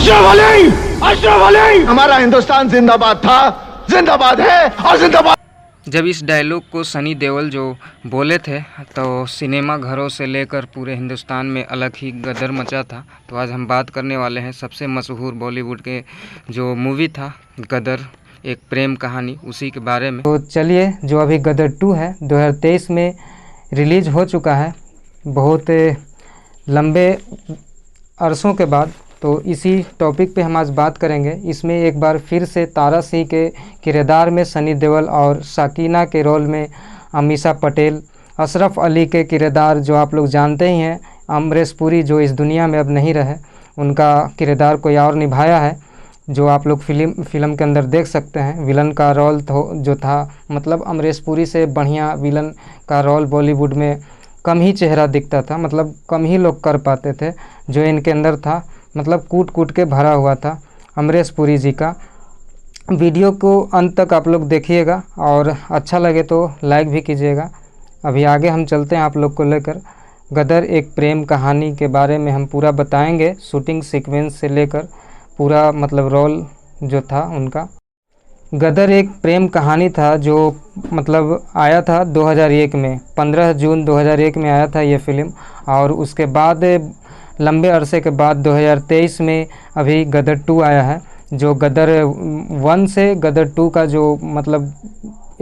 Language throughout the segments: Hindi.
अशरफ अली, अशरफ अली, हमारा हिंदुस्तान जिंदाबाद था, जिंदाबाद है और जिंदाबाद। जब इस डायलॉग को सनी देओल जो बोले थे तो सिनेमा घरों से लेकर पूरे हिंदुस्तान में अलग ही गदर मचा था। तो आज हम बात करने वाले हैं सबसे मशहूर बॉलीवुड के जो मूवी था गदर, एक प्रेम कहानी, उसी के बारे में। तो चलिए, जो अभी गदर 2 है 2023 में रिलीज़ हो चुका है, बहुत लंबे अरसों के बाद। तो इसी टॉपिक पे हम आज बात करेंगे। इसमें एक बार फिर से तारा सिंह के किरदार में सनी देओल और साकिना के रोल में अमीषा पटेल, अशरफ अली के किरदार जो आप लोग जानते ही हैं अमरीश पुरी, जो इस दुनिया में अब नहीं रहे, उनका किरदार कोई और निभाया है, जो आप लोग फिल्म के अंदर देख सकते हैं। विलन का रोल जो था, मतलब अमरीश पुरी से बढ़िया विलन का रोल बॉलीवुड में कम ही चेहरा दिखता था, मतलब कम ही लोग कर पाते थे। जो इनके अंदर था, मतलब कूट कूट के भरा हुआ था अमरीश पुरी जी का। वीडियो को अंत तक आप लोग देखिएगा और अच्छा लगे तो लाइक भी कीजिएगा। अभी आगे हम चलते हैं आप लोग को लेकर। गदर एक प्रेम कहानी के बारे में हम पूरा बताएंगे, शूटिंग सीक्वेंस से लेकर पूरा, मतलब रोल जो था उनका। गदर एक प्रेम कहानी था जो मतलब आया था 2001 में, 15 जून 2001 में आया था ये फिल्म। और उसके बाद लंबे अरसे के बाद 2023 में अभी गदर 2 आया है। जो गदर 1 से गदर 2 का जो मतलब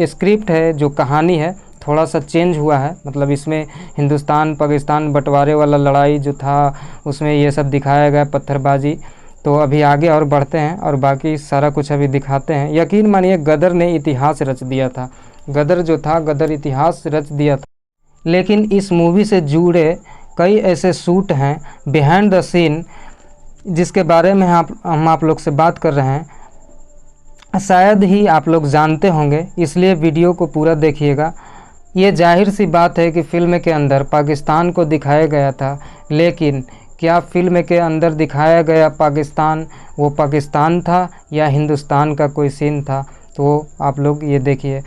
स्क्रिप्ट है, जो कहानी है, थोड़ा सा चेंज हुआ है। मतलब इसमें हिंदुस्तान पाकिस्तान बंटवारे वाला लड़ाई जो था उसमें ये सब दिखाया गया, पत्थरबाजी। तो अभी आगे और बढ़ते हैं और बाकी सारा कुछ अभी दिखाते हैं। यकीन मानिए गदर ने इतिहास रच दिया था। गदर जो था, गदर इतिहास रच दिया था। लेकिन इस मूवी से जुड़े कई ऐसे शूट हैं बिहाइंड द सीन जिसके बारे में हम आप लोग से बात कर रहे हैं। शायद ही आप लोग जानते होंगे, इसलिए वीडियो को पूरा देखिएगा। ये जाहिर सी बात है कि फ़िल्म के अंदर पाकिस्तान को दिखाया गया था, लेकिन क्या फ़िल्म के अंदर दिखाया गया पाकिस्तान वो पाकिस्तान था या हिंदुस्तान का कोई सीन था? तो आप लोग ये देखिए।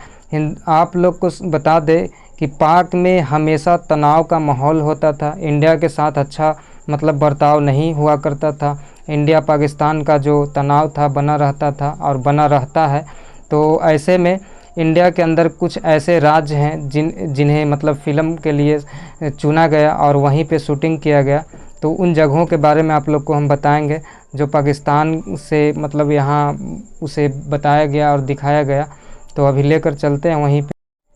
आप लोग को बता दें कि पाक में हमेशा तनाव का माहौल होता था। इंडिया के साथ अच्छा मतलब बर्ताव नहीं हुआ करता था। इंडिया पाकिस्तान का जो तनाव था बना रहता था और बना रहता है। तो ऐसे में इंडिया के अंदर कुछ ऐसे राज्य हैं जिन्हें मतलब फ़िल्म के लिए चुना गया और वहीं पे शूटिंग किया गया। तो उन जगहों के बारे में आप लोग को हम बताएंगे जो पाकिस्तान से मतलब यहाँ उसे बताया गया और दिखाया गया। तो अभी लेकर चलते हैं वहीं पे।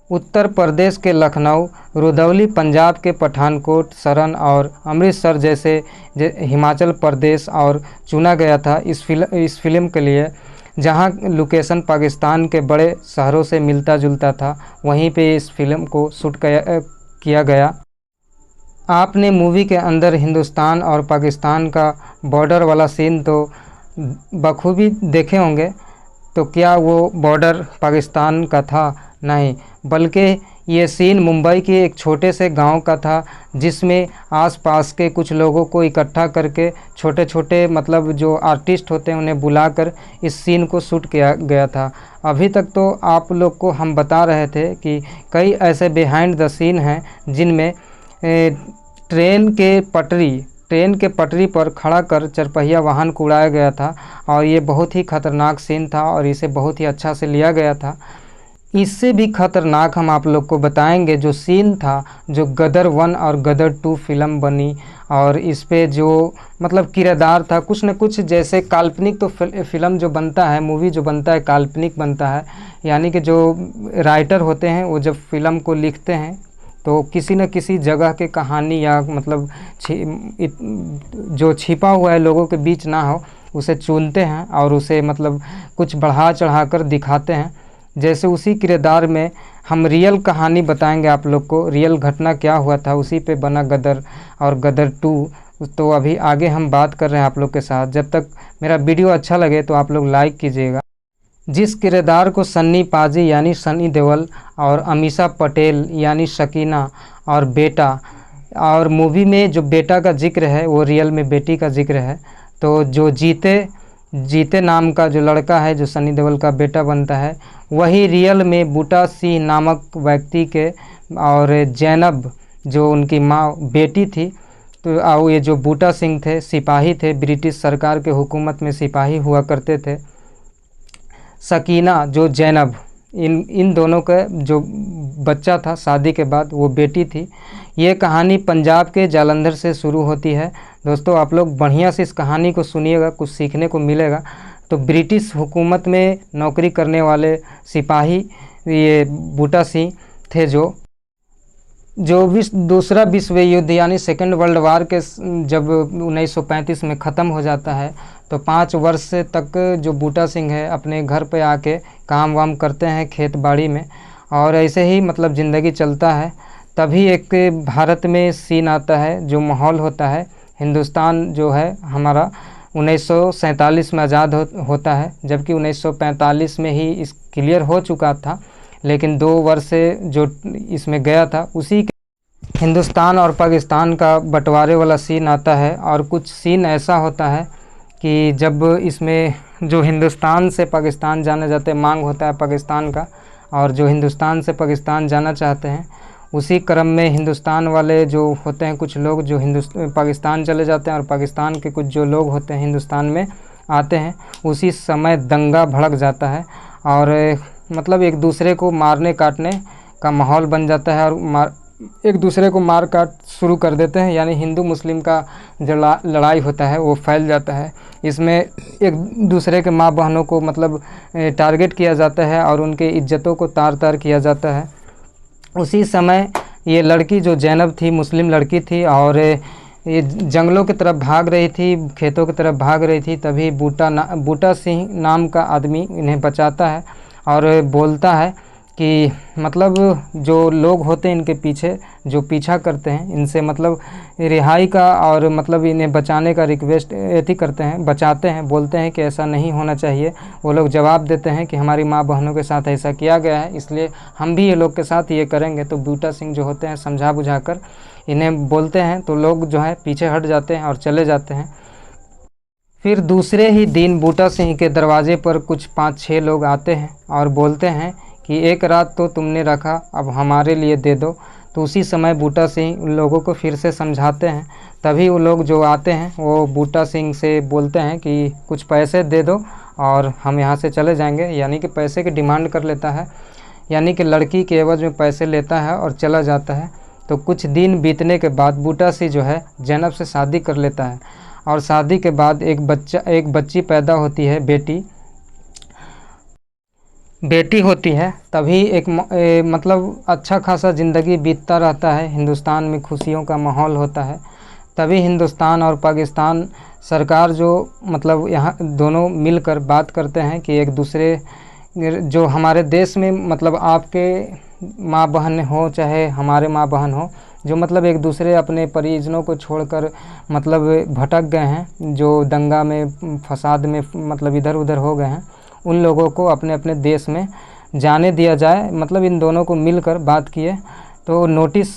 उत्तर प्रदेश के लखनऊ, रुधौली पंजाब के पठानकोट, सरन और अमृतसर जैसे हिमाचल प्रदेश और चुना गया था इस फिल्म के लिए। जहां लोकेशन पाकिस्तान के बड़े शहरों से मिलता जुलता था, वहीं पे इस फिल्म को शूट किया गया। आपने मूवी के अंदर हिंदुस्तान और पाकिस्तान का बॉर्डर वाला सीन तो बखूबी देखे होंगे। तो क्या वो बॉर्डर पाकिस्तान का था? नहीं, बल्कि ये सीन मुंबई के एक छोटे से गांव का था, जिसमें आसपास के कुछ लोगों को इकट्ठा करके छोटे छोटे मतलब जो आर्टिस्ट होते हैं उन्हें बुलाकर इस सीन को शूट किया गया था। अभी तक तो आप लोग को हम बता रहे थे कि कई ऐसे बिहाइंड द सीन हैं जिनमें ट्रेन के पटरी पर खड़ा कर चरपहिया वाहन को उड़ाया गया था। और ये बहुत ही ख़तरनाक सीन था और इसे बहुत ही अच्छा से लिया गया था। इससे भी ख़तरनाक हम आप लोग को बताएंगे जो सीन था, जो गदर 1 और गदर 2 फिल्म बनी। और इस पे जो मतलब किरदार था, कुछ न कुछ जैसे काल्पनिक, तो फिल्म जो बनता है, मूवी जो बनता है, काल्पनिक बनता है। यानी कि जो राइटर होते हैं वो जब फिल्म को लिखते हैं तो किसी न किसी जगह के कहानी या मतलब जो छिपा हुआ है लोगों के बीच ना हो, उसे चुनते हैं और उसे मतलब कुछ बढ़ा चढ़ा कर दिखाते हैं। जैसे उसी किरदार में हम रियल कहानी बताएंगे आप लोग को, रियल घटना क्या हुआ था, उसी पे बना गदर और गदर 2। तो अभी आगे हम बात कर रहे हैं आप लोग के साथ। जब तक मेरा वीडियो अच्छा लगे तो आप लोग लाइक कीजिएगा। जिस किरदार को सन्नी पाजी यानी सनी देओल और अमीषा पटेल यानी शकीना और बेटा, और मूवी में जो बेटा का जिक्र है वो रियल में बेटी का जिक्र है। तो जो जीते नाम का जो लड़का है जो सनी देओल का बेटा बनता है, वही रियल में बूटा सिंह नामक व्यक्ति के और जैनब जो उनकी माँ बेटी थी, तो आओ, ये जो बूटा सिंह थे सिपाही थे, ब्रिटिश सरकार के हुकूमत में सिपाही हुआ करते थे। सकीना जो जैनब, इन दोनों का जो बच्चा था शादी के बाद वो बेटी थी। ये कहानी पंजाब के जालंधर से शुरू होती है। दोस्तों आप लोग बढ़िया से इस कहानी को सुनिएगा, कुछ सीखने को मिलेगा। तो ब्रिटिश हुकूमत में नौकरी करने वाले सिपाही ये बूटा सिंह थे, जो दूसरा विश्व युद्ध यानी सेकेंड वर्ल्ड वार के जब 1935 में ख़त्म हो जाता है, तो 5 वर्ष तक जो बूटा सिंह है अपने घर पे आके काम वाम करते हैं खेत बाड़ी में, और ऐसे ही मतलब ज़िंदगी चलता है। तभी एक भारत में सीन आता है, जो माहौल होता है। हिंदुस्तान जो है हमारा 1947 में आज़ाद होता है, जबकि 1945 में ही इस क्लियर हो चुका था, लेकिन 2 वर्ष जो इसमें गया था उसी के हिंदुस्तान और पाकिस्तान का बंटवारे वाला सीन आता है। और कुछ सीन ऐसा होता है कि जब इसमें जो हिंदुस्तान से पाकिस्तान जाने जाते मांग होता है पाकिस्तान का, और जो हिंदुस्तान से पाकिस्तान जाना चाहते हैं, उसी क्रम में हिंदुस्तान वाले जो होते हैं कुछ लोग जो पाकिस्तान चले जाते हैं, और पाकिस्तान के कुछ जो लोग होते हैं हिंदुस्तान में आते हैं। उसी समय दंगा भड़क जाता है और मतलब एक दूसरे को मारने काटने का माहौल बन जाता है, और एक दूसरे को मार काट शुरू कर देते हैं। यानी हिंदू मुस्लिम का जो लड़ाई होता है वो फैल जाता है। इसमें एक दूसरे के माँ बहनों को मतलब टारगेट किया जाता है और उनके इज्जतों को तार तार किया जाता है। उसी समय ये लड़की जो जैनब थी, मुस्लिम लड़की थी, और ये जंगलों की तरफ भाग रही थी, खेतों की तरफ भाग रही थी। तभी बूटा सिंह नाम का आदमी इन्हें बचाता है और बोलता है कि मतलब जो लोग होते हैं इनके पीछे जो पीछा करते हैं, इनसे मतलब रिहाई का और मतलब इन्हें बचाने का रिक्वेस्ट ऐसी करते हैं, बचाते हैं, बोलते हैं कि ऐसा नहीं होना चाहिए। वो लोग जवाब देते हैं कि हमारी माँ बहनों के साथ ऐसा किया गया है, इसलिए हम भी ये लोग के साथ ये करेंगे। तो बूटा सिंह जो होते हैं समझा बुझा कर इन्हें बोलते हैं, तो लोग जो है पीछे हट जाते हैं और चले जाते हैं। फिर दूसरे ही दिन बूटा सिंह के दरवाजे पर कुछ 5-6 लोग आते हैं और बोलते हैं कि एक रात तो तुमने रखा, अब हमारे लिए दे दो। तो उसी समय बूटा सिंह उन लोगों को फिर से समझाते हैं। तभी वो लोग जो आते हैं वो बूटा सिंह से बोलते हैं कि कुछ पैसे दे दो और हम यहाँ से चले जाएंगे। यानी कि पैसे की डिमांड कर लेता है, यानी कि लड़की के एवज में पैसे लेता है और चला जाता है। तो कुछ दिन बीतने के बाद बूटा सिंह जो है जैनब से शादी कर लेता है, और शादी के बाद एक बच्ची पैदा होती है, बेटी होती है। तभी मतलब अच्छा खासा ज़िंदगी बीतता रहता है, हिंदुस्तान में खुशियों का माहौल होता है। तभी हिंदुस्तान और पाकिस्तान सरकार जो मतलब यहाँ दोनों मिलकर बात करते हैं कि एक दूसरे जो हमारे देश में मतलब आपके माँ बहन हो चाहे हमारे माँ बहन हो, जो मतलब एक दूसरे अपने परिजनों को छोड़कर मतलब भटक गए हैं, जो दंगा में फसाद में मतलब इधर उधर हो गए हैं, उन लोगों को अपने अपने देश में जाने दिया जाए। मतलब इन दोनों को मिलकर बात किए तो नोटिस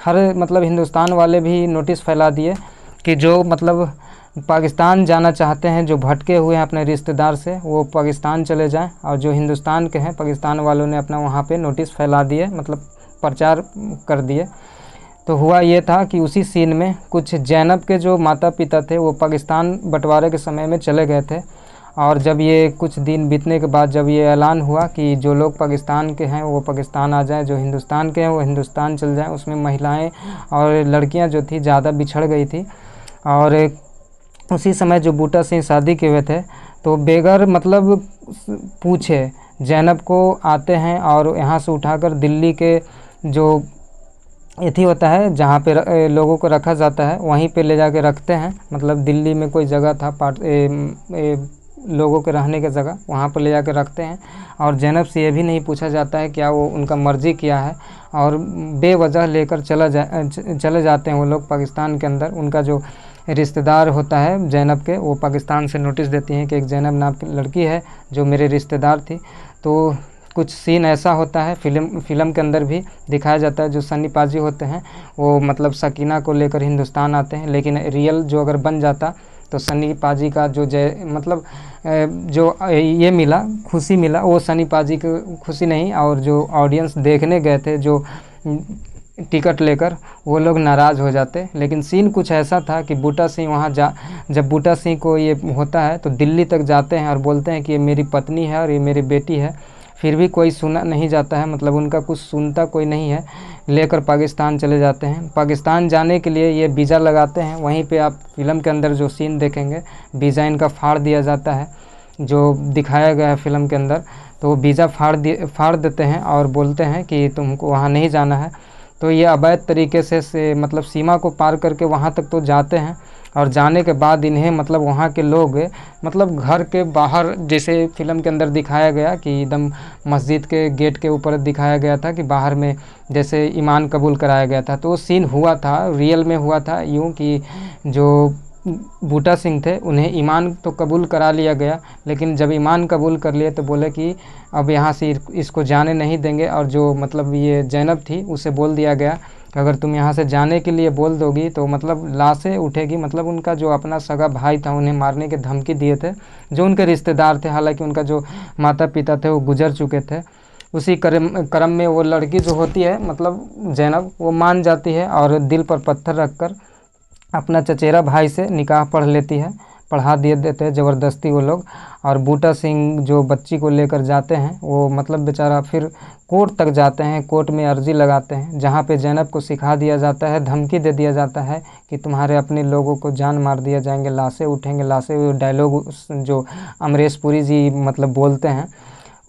हर मतलब हिंदुस्तान वाले भी नोटिस फैला दिए कि जो मतलब पाकिस्तान जाना चाहते हैं, जो भटके हुए हैं अपने रिश्तेदार से, वो पाकिस्तान चले जाएं। और जो हिंदुस्तान के हैं, पाकिस्तान वालों ने अपना वहाँ पे नोटिस फैला दिए, मतलब प्रचार कर दिए। तो हुआ ये था कि उसी सीन में कुछ जैनब के जो माता पिता थे वो पाकिस्तान बंटवारे के समय में चले गए थे, और जब ये कुछ दिन बीतने के बाद जब ये ऐलान हुआ कि जो लोग पाकिस्तान के हैं वो पाकिस्तान आ जाएं, जो हिंदुस्तान के हैं वो हिंदुस्तान चल जाएं, उसमें महिलाएं और लड़कियां जो थी ज़्यादा बिछड़ गई थी। और उसी समय जो बूटा सिंह शादी किए हुए थे तो बेगर मतलब पूछे जैनब को आते हैं और यहाँ से उठाकर दिल्ली के जो एथी होता है जहाँ पे लोगों को रखा जाता है वहीं पे ले जाके रखते हैं। मतलब दिल्ली में कोई जगह था लोगों के रहने की जगह, वहाँ पर ले जाकर रखते हैं। और जैनब से ये भी नहीं पूछा जाता है क्या वो उनका मर्जी किया है, और बेवजह लेकर चले जाते हैं वो लोग पाकिस्तान के अंदर। उनका जो रिश्तेदार होता है जैनब के, वो पाकिस्तान से नोटिस देती हैं कि एक जैनब नाम की लड़की है जो मेरे रिश्तेदार थी। तो कुछ सीन ऐसा होता है फिल्म के अंदर भी दिखाया जाता है। जो सन्नी पाजी होते हैं वो मतलब सकीना को लेकर हिंदुस्तान आते हैं, लेकिन रियल जो अगर बन जाता तो सन्नी पाजी का जो मतलब जो ये मिला खुशी मिला, वो सन्नी पाजी को खुशी नहीं, और जो ऑडियंस देखने गए थे, जो टिकट लेकर वो लोग नाराज़ हो जाते। लेकिन सीन कुछ ऐसा था कि बूटा सिंह वहाँ जब बूटा सिंह को ये होता है तो दिल्ली तक जाते हैं और बोलते हैं कि ये मेरी पत्नी है और ये मेरी बेटी है, फिर भी कोई सुना नहीं जाता है, मतलब उनका कुछ सुनता कोई नहीं है। लेकर पाकिस्तान चले जाते हैं। पाकिस्तान जाने के लिए ये वीज़ा लगाते हैं। वहीं पे आप फिल्म के अंदर जो सीन देखेंगे, वीज़ा इनका फाड़ दिया जाता है, जो दिखाया गया है फिल्म के अंदर। तो वो वीज़ा फाड़ देते हैं और बोलते हैं कि तुमको वहाँ नहीं जाना है। तो ये अवैध तरीके से मतलब सीमा को पार करके वहाँ तक तो जाते हैं, और जाने के बाद इन्हें मतलब वहाँ के लोग मतलब घर के बाहर, जैसे फिल्म के अंदर दिखाया गया कि एकदम मस्जिद के गेट के ऊपर दिखाया गया था कि बाहर में जैसे ईमान कबूल कराया गया था। तो वो सीन हुआ था, रियल में हुआ था यूँ कि जो बूटा सिंह थे उन्हें ईमान तो कबूल करा लिया गया, लेकिन जब ईमान कबूल कर लिए तो बोले कि अब यहाँ से इसको जाने नहीं देंगे। और जो मतलब ये ज़ैनब थी उसे बोल दिया गया कि अगर तुम यहाँ से जाने के लिए बोल दोगी तो मतलब लाशें उठेगी। मतलब उनका जो अपना सगा भाई था उन्हें मारने की धमकी दिए थे, जो उनके रिश्तेदार थे। हालांकि उनका जो माता पिता थे वो गुजर चुके थे। उसी क्रम में वो लड़की जो होती है मतलब ज़ैनब, वो मान जाती है और दिल पर पत्थर रखकर अपना चचेरा भाई से निकाह पढ़ लेती है, पढ़ा देते हैं ज़बरदस्ती वो लोग। और बूटा सिंह जो बच्ची को लेकर जाते हैं वो मतलब बेचारा फिर कोर्ट तक जाते हैं, कोर्ट में अर्जी लगाते हैं, जहाँ पे ज़ैनब को सिखा दिया जाता है, धमकी दे दिया जाता है कि तुम्हारे अपने लोगों को जान मार दिया जाएंगे, लाशें उठेंगे, लाशें। वो डायलॉग जो अमरीश पुरी जी मतलब बोलते हैं,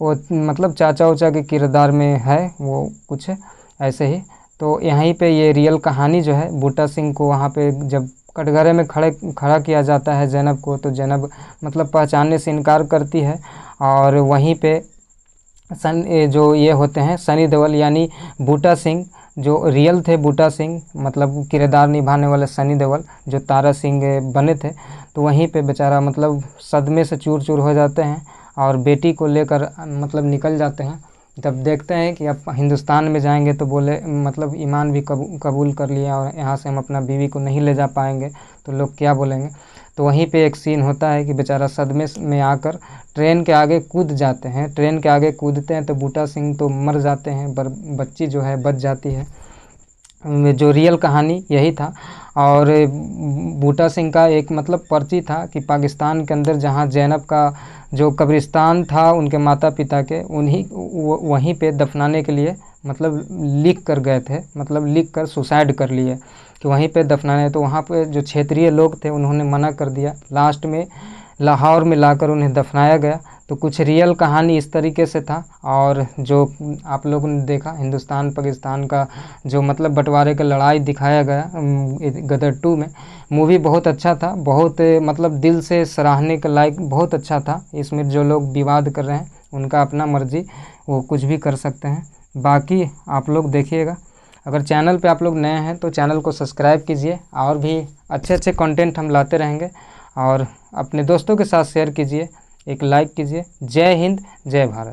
वो मतलब चाचा उचा के किरदार में है वो कुछ ऐसे ही। तो यहीं पे ये रियल कहानी जो है, बूटा सिंह को वहाँ पे जब कटघरे में खड़ा किया जाता है ज़ैनब को, तो ज़ैनब मतलब पहचानने से इनकार करती है। और वहीं पे जो ये होते हैं सनी देओल, यानी बूटा सिंह जो रियल थे, बूटा सिंह मतलब किरदार निभाने वाले सनी देओल जो तारा सिंह बने थे, तो वहीं पे बेचारा मतलब सदमे से चूर चूर हो जाते हैं और बेटी को लेकर मतलब निकल जाते हैं। जब देखते हैं कि अब हिंदुस्तान में जाएंगे तो बोले मतलब ईमान भी कबूल कर लिया और यहाँ से हम अपना बीवी को नहीं ले जा पाएंगे तो लोग क्या बोलेंगे। तो वहीं पे एक सीन होता है कि बेचारा सदमे में आकर ट्रेन के आगे कूद जाते हैं। ट्रेन के आगे कूदते हैं तो बूटा सिंह तो मर जाते हैं, बच्ची जो है बच जाती है। जो रियल कहानी यही था। और बूटा सिंह का एक मतलब पर्ची था कि पाकिस्तान के अंदर जहाँ ज़ैनब का जो कब्रिस्तान था उनके माता पिता के, वहीं पे दफनाने के लिए मतलब लिख कर गए थे, मतलब लिख कर सुसाइड कर लिए कि वहीं पे दफनाने। तो वहाँ पे जो क्षेत्रीय लोग थे उन्होंने मना कर दिया। लास्ट में लाहौर में लाकर उन्हें दफनाया गया। तो कुछ रियल कहानी इस तरीके से था। और जो आप लोगों ने देखा हिंदुस्तान पाकिस्तान का जो मतलब बंटवारे का लड़ाई दिखाया गया गदर 2 में, मूवी बहुत अच्छा था, बहुत मतलब दिल से सराहने के लायक बहुत अच्छा था। इसमें जो लोग विवाद कर रहे हैं उनका अपना मर्जी, वो कुछ भी कर सकते हैं। बाकी आप लोग देखिएगा। अगर चैनल पे आप लोग नए हैं तो चैनल को सब्सक्राइब कीजिए, और भी अच्छे अच्छे कंटेंट हम लाते रहेंगे। और अपने दोस्तों के साथ शेयर कीजिए, एक लाइक कीजिए। जय हिंद, जय भारत।